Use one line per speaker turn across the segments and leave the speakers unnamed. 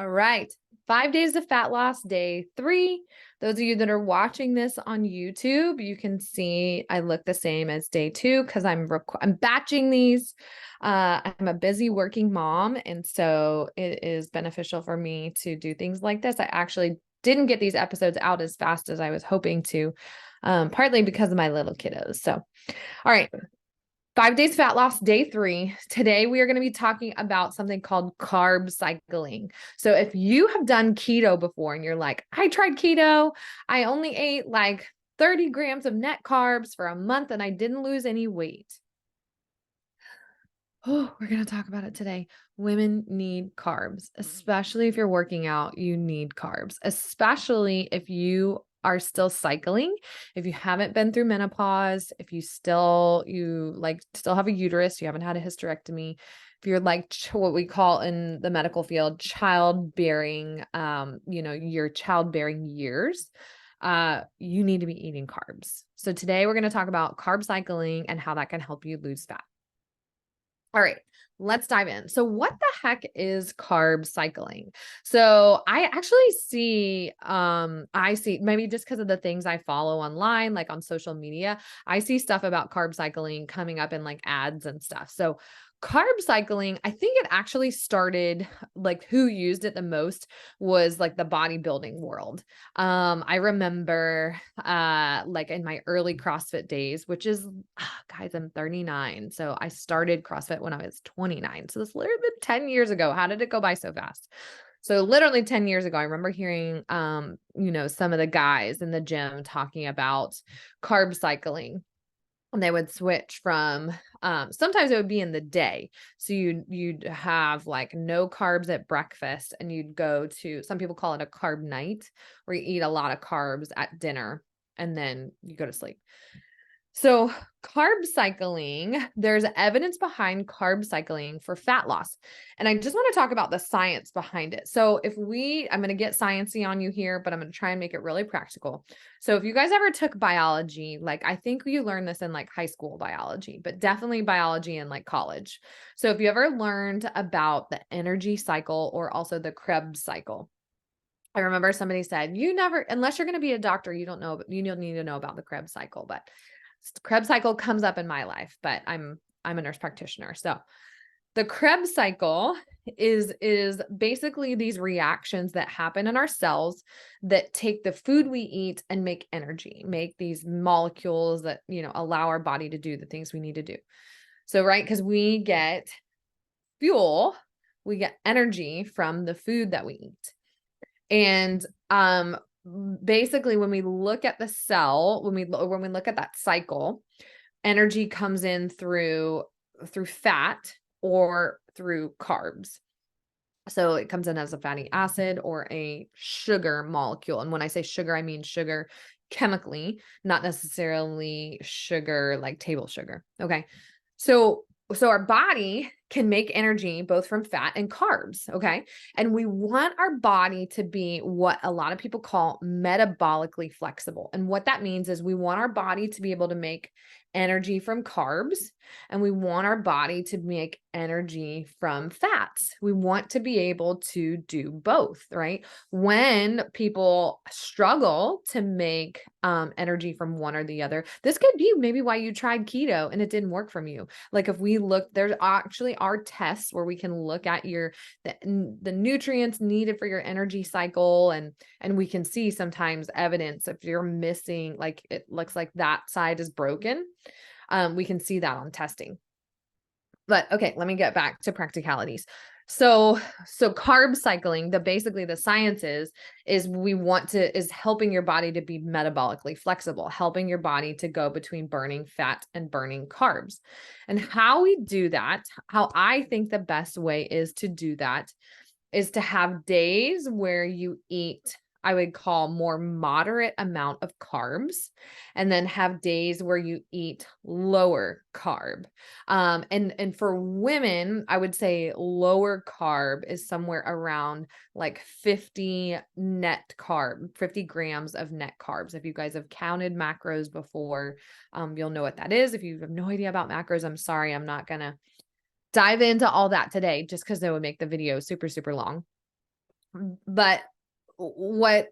All right. 5 days of fat loss, day 3. Those of you that are watching this on YouTube, you can see I look the same as day 2 because I'm batching these. I'm a busy working mom, and so it is beneficial for me to do things like this. I actually didn't get these episodes out as fast as I was hoping to, partly because of my little kiddos. So, all right. 5 days fat loss, day 3. Today, we are going to be talking about something called carb cycling. So if you have done keto before and you're like, I tried keto, I only ate like 30 grams of net carbs for a month and I didn't lose any weight. Oh, we're going to talk about it today. Women need carbs, especially if you're working out, you need carbs, especially if you are still cycling, if you haven't been through menopause, if you still have a uterus, you haven't had a hysterectomy, if you're like what we call in the medical field childbearing, your childbearing years, you need to be eating carbs. So today we're going to talk about carb cycling and how that can help you lose fat. All right, let's dive in. So what the heck is carb cycling? So I actually see maybe just because of the things I follow online, like on social media, I see stuff about carb cycling coming up in like ads and stuff. So carb cycling, I think it actually started, like who used it the most was like the bodybuilding world. I remember like in my early CrossFit days, which is guys, I'm 39. So I started CrossFit when I was 29. So this literally been 10 years ago. How did it go by so fast? So literally 10 years ago, I remember hearing some of the guys in the gym talking about carb cycling. And they would switch from sometimes it would be in the day. So you'd have like no carbs at breakfast and you'd go to, some people call it a carb night, where you eat a lot of carbs at dinner and then you go to sleep. So carb cycling, there's evidence behind carb cycling for fat loss. And I just want to talk about the science behind it. So I'm going to get sciencey on you here, but I'm going to try and make it really practical. So if you guys ever took biology, like I think you learned this in like high school biology, but definitely biology in like college. So if you ever learned about the energy cycle or also the Krebs cycle, I remember somebody said, unless you're going to be a doctor, you don't need to know about the Krebs cycle, but Krebs cycle comes up in my life, but I'm a nurse practitioner. So the Krebs cycle is basically these reactions that happen in our cells that take the food we eat and make energy, make these molecules that, allow our body to do the things we need to do. So, right, because we get fuel, we get energy from the food that we eat. And basically when we look at the cell, when we look at that cycle, energy comes in through fat or through carbs. So it comes in as a fatty acid or a sugar molecule. And when I say sugar, I mean sugar chemically, not necessarily sugar like table sugar. Okay. So our body can make energy both from fat and carbs, okay? And we want our body to be what a lot of people call metabolically flexible. And what that means is we want our body to be able to make energy from carbs, and we want our body to make energy from fats. We want to be able to do both, right? When people struggle to make energy from one or the other, this could be maybe why you tried keto and it didn't work from you. Like if we look, there's actually our tests where we can look at the nutrients needed for your energy cycle, and we can see sometimes evidence if you're missing, like it looks like that side is broken. We can see that on testing. But okay, let me get back to practicalities. So carb cycling, basically the science is helping your body to be metabolically flexible, helping your body to go between burning fat and burning carbs. And how we do that, how I think the best way is to do that is to have days where you eat, I would call, more moderate amount of carbs, and then have days where you eat lower carb. And for women, I would say lower carb is somewhere around like 50 grams of net carbs. If you guys have counted macros before, you'll know what that is. If you have no idea about macros, I'm sorry, I'm not gonna dive into all that today just because it would make the video super, super long. But what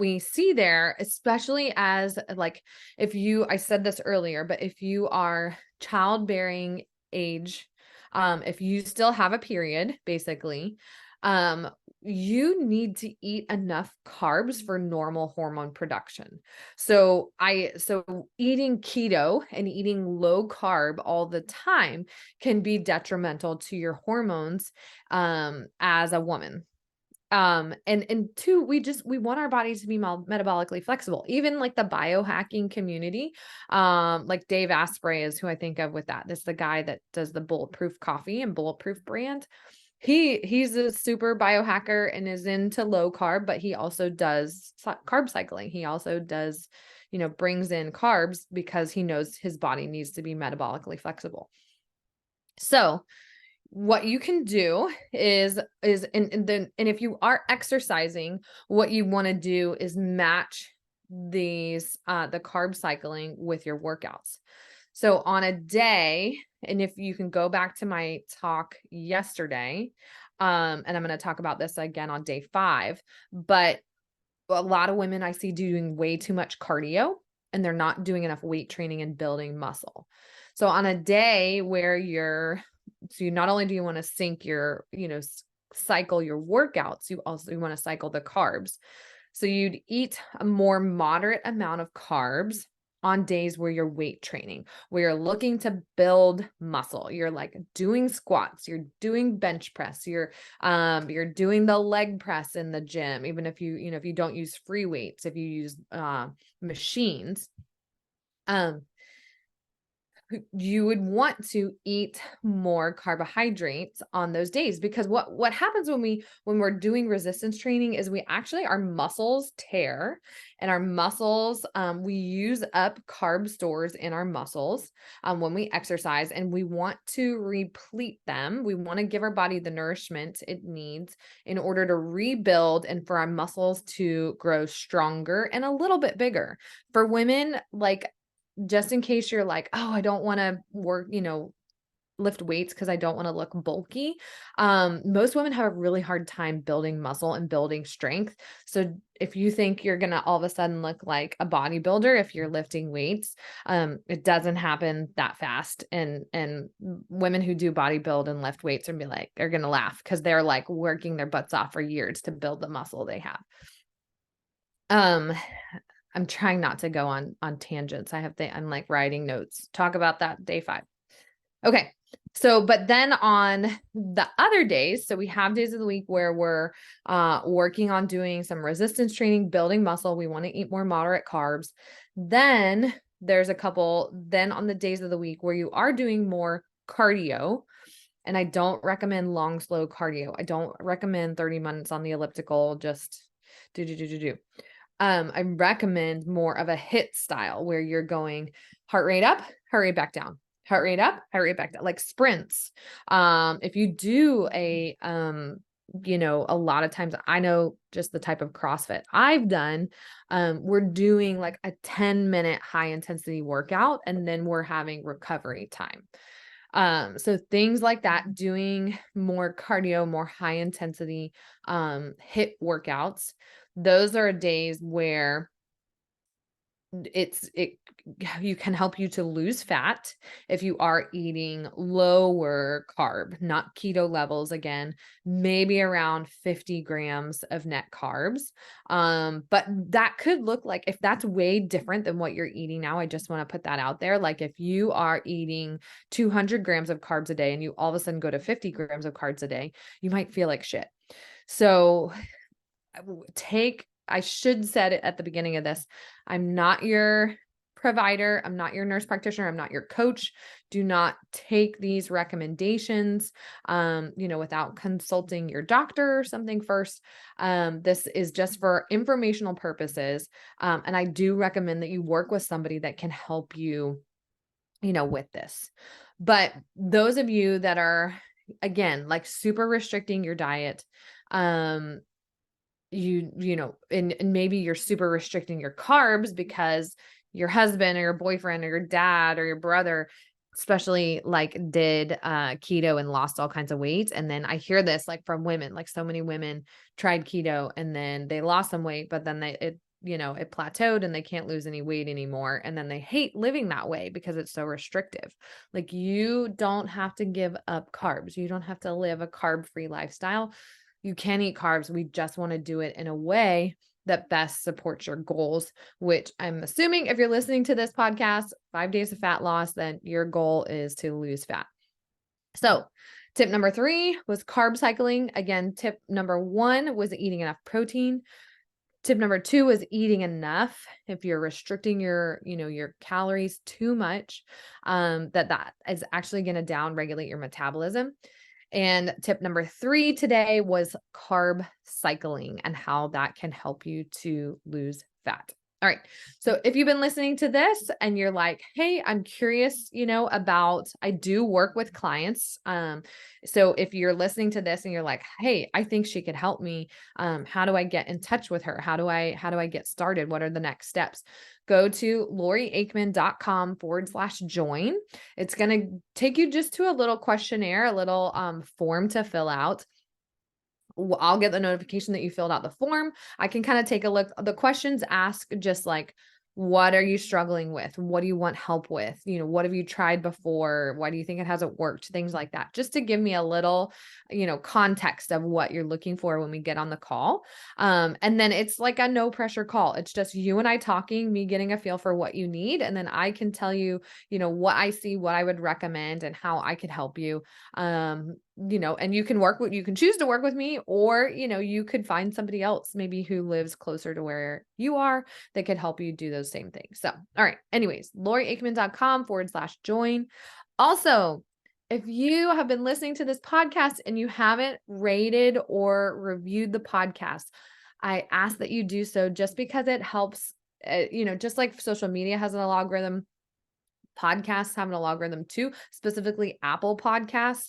we see there, especially as like, I said this earlier, but if you are childbearing age, if you still have a period, basically, um, you need to eat enough carbs for normal hormone production. So eating keto and eating low carb all the time can be detrimental to your hormones, as a woman. And two, we want our bodies to be metabolically flexible. Even like the biohacking community, like Dave Asprey is who I think of with that. This is the guy that does the Bulletproof coffee and Bulletproof brand. He's a super biohacker and is into low carb, but he also does carb cycling. He also does, brings in carbs because he knows his body needs to be metabolically flexible. So what you can do and if you are exercising, what you want to do is match the carb cycling with your workouts. So on a day, and if you can go back to my talk yesterday, and I'm going to talk about this again on day 5, but a lot of women I see doing way too much cardio and they're not doing enough weight training and building muscle. So on a day where you not only do you want to sync cycle your workouts, you want to cycle the carbs. So you'd eat a more moderate amount of carbs on days where you're weight training, where you're looking to build muscle. You're like doing squats, you're doing bench press, you're doing the leg press in the gym, even if if you don't use free weights, if you use machines. You would want to eat more carbohydrates on those days, because what happens when we're doing resistance training is our muscles tear, and our muscles, we use up carb stores in our muscles when we exercise, and we want to replete them. We want to give our body the nourishment it needs in order to rebuild and for our muscles to grow stronger and a little bit bigger. For women, like, just in case you're like, oh, I don't want to work, lift weights because I don't want to look bulky. Most women have a really hard time building muscle and building strength. So if you think you're going to all of a sudden look like a bodybuilder, if you're lifting weights, it doesn't happen that fast. And women who do bodybuild and lift weights they're going to laugh because they're like working their butts off for years to build the muscle they have. I'm trying not to go on tangents. I'm like writing notes. Talk about that day 5. Okay. So, but then on the other days, so we have days of the week where we're working on doing some resistance training, building muscle. We want to eat more moderate carbs. Then there's then on the days of the week where you are doing more cardio, and I don't recommend long, slow cardio. I don't recommend 30 minutes on the elliptical, just do. I recommend more of a HIIT style where you're going heart rate up, heart rate back down, heart rate up, heart rate back down, like sprints. If you do a lot of times, I know just the type of CrossFit I've done, we're doing like a 10-minute high intensity workout, and then we're having recovery time. So things like that, doing more cardio, more high intensity, HIIT workouts. Those are days where you can help you to lose fat if you are eating lower carb, not keto levels, again, maybe around 50 grams of net carbs. But that could look like, if that's way different than what you're eating now, I just want to put that out there. Like if you are eating 200 grams of carbs a day and you all of a sudden go to 50 grams of carbs a day, you might feel like shit. So I should said it at the beginning of this. I'm not your provider. I'm not your nurse practitioner. I'm not your coach. Do not take these recommendations, without consulting your doctor or something first. This is just for informational purposes. And I do recommend that you work with somebody that can help you, with this. But those of you that are, again, like super restricting your diet, and maybe you're super restricting your carbs because your husband or your boyfriend or your dad or your brother especially like did keto and lost all kinds of weight. And then I hear this like from women, like so many women tried keto and then they lost some weight, but then it plateaued and they can't lose any weight anymore. And then they hate living that way because it's so restrictive. Like you don't have to give up carbs. You don't have to live a carb-free lifestyle. You can eat carbs. We just want to do it in a way that best supports your goals, which I'm assuming if you're listening to this podcast, 5 days of fat loss, then your goal is to lose fat. So tip number 3 was carb cycling. Again, tip number 1 was eating enough protein. Tip number 2 was eating enough. If you're restricting your calories too much, that is actually going to down regulate your metabolism. And tip number 3 today was carb cycling and how that can help you to lose fat. All right. So if you've been listening to this and you're like, hey, I'm curious, about, I do work with clients. So if you're listening to this and you're like, hey, I think she could help me. How do I get in touch with her? How do I get started? What are the next steps? Go to loriaikman.com/join. It's going to take you just to a little questionnaire, a little form to fill out. I'll get the notification that you filled out the form. I can kind of take a look. The questions ask just like, what are you struggling with? What do you want help with? What have you tried before? Why do you think it hasn't worked? Things like that, just to give me a little, context of what you're looking for when we get on the call. And then it's like a no pressure call. It's just you and I talking, me getting a feel for what you need. And then I can tell you, what I see, what I would recommend and how I could help you. And you can choose to work with me, or, you could find somebody else maybe who lives closer to where you are that could help you do those same things. So, all right. Anyways, loriaikman.com/join. Also, if you have been listening to this podcast and you haven't rated or reviewed the podcast, I ask that you do so just because it helps, just like social media has an algorithm. Podcasts have an algorithm too, specifically Apple Podcasts.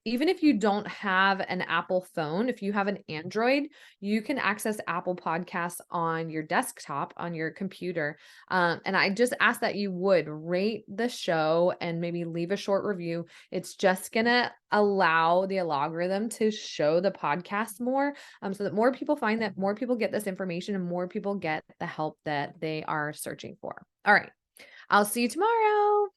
Even if you don't have an Apple phone, if you have an Android, you can access Apple Podcasts on your desktop, on your computer. And I just ask that you would rate the show and maybe leave a short review. It's just going to allow the algorithm to show the podcast more, so that more people find that, more people get this information, and more people get the help that they are searching for. All right. I'll see you tomorrow.